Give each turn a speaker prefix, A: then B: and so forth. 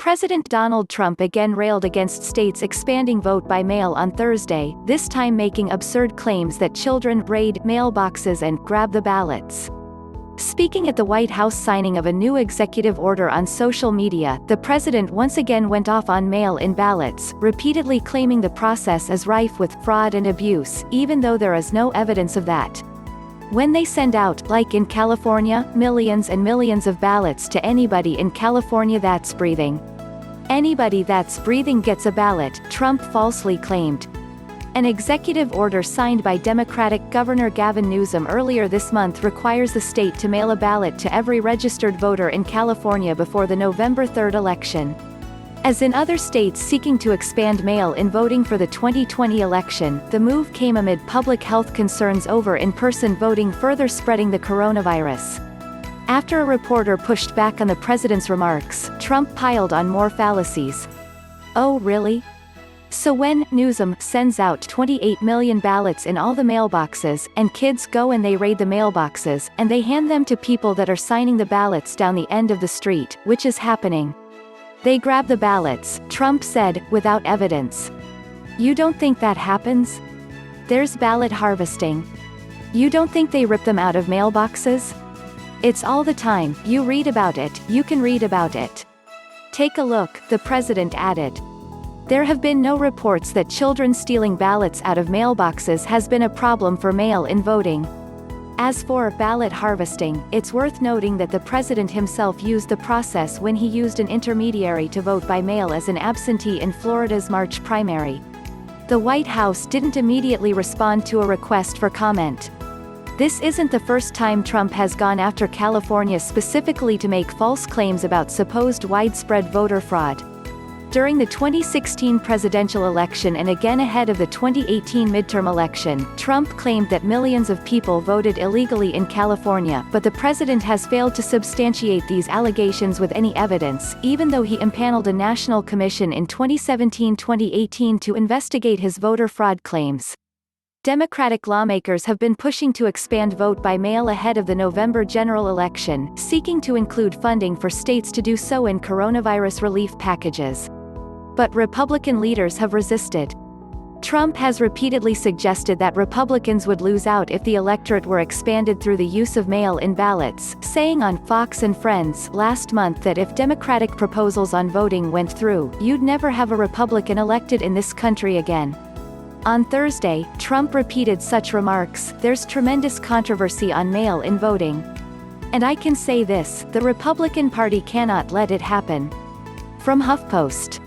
A: President Donald Trump again railed against states expanding vote by mail on Thursday, this time making absurd claims that children raid mailboxes and grab the ballots. Speaking at the White House signing of a new executive order on social media, the president once again went off on mail-in ballots, repeatedly claiming the process is rife with fraud and abuse, even though there is no evidence of that. When they send out, like in California, millions and millions of ballots to anybody in California that's breathing. Anybody that's breathing gets a ballot, Trump falsely claimed. An executive order signed by Democratic Governor Gavin Newsom earlier this month requires the state to mail a ballot to every registered voter in California before the November 3 election. As in other states seeking to expand mail-in voting for the 2020 election, the move came amid public health concerns over in-person voting further spreading the coronavirus. After a reporter pushed back on the president's remarks, Trump piled on more fallacies. Oh really? So when Newsom sends out 28 million ballots in all the mailboxes, and kids go and they raid the mailboxes, and they hand them to people that are signing the ballots down the end of the street, which is happening. They grab the ballots, Trump said, without evidence. You don't think that happens? There's ballot harvesting. You don't think they rip them out of mailboxes? It's all the time, you read about it, you can read about it. Take a look, the president added. There have been no reports that children stealing ballots out of mailboxes has been a problem for mail-in voting. As for ballot harvesting, it's worth noting that the president himself used the process when he used an intermediary to vote by mail as an absentee in Florida's March primary. The White House didn't immediately respond to a request for comment. This isn't the first time Trump has gone after California specifically to make false claims about supposed widespread voter fraud. During the 2016 presidential election and again ahead of the 2018 midterm election, Trump claimed that millions of people voted illegally in California, but the president has failed to substantiate these allegations with any evidence, even though he impaneled a national commission in 2017-2018 to investigate his voter fraud claims. Democratic lawmakers have been pushing to expand vote by mail ahead of the November general election, seeking to include funding for states to do so in coronavirus relief packages. But Republican leaders have resisted. Trump has repeatedly suggested that Republicans would lose out if the electorate were expanded through the use of mail-in ballots, saying on Fox and Friends last month that if Democratic proposals on voting went through, you'd never have a Republican elected in this country again. On Thursday, Trump repeated such remarks. There's tremendous controversy on mail-in voting. And I can say this, the Republican Party cannot let it happen. From HuffPost.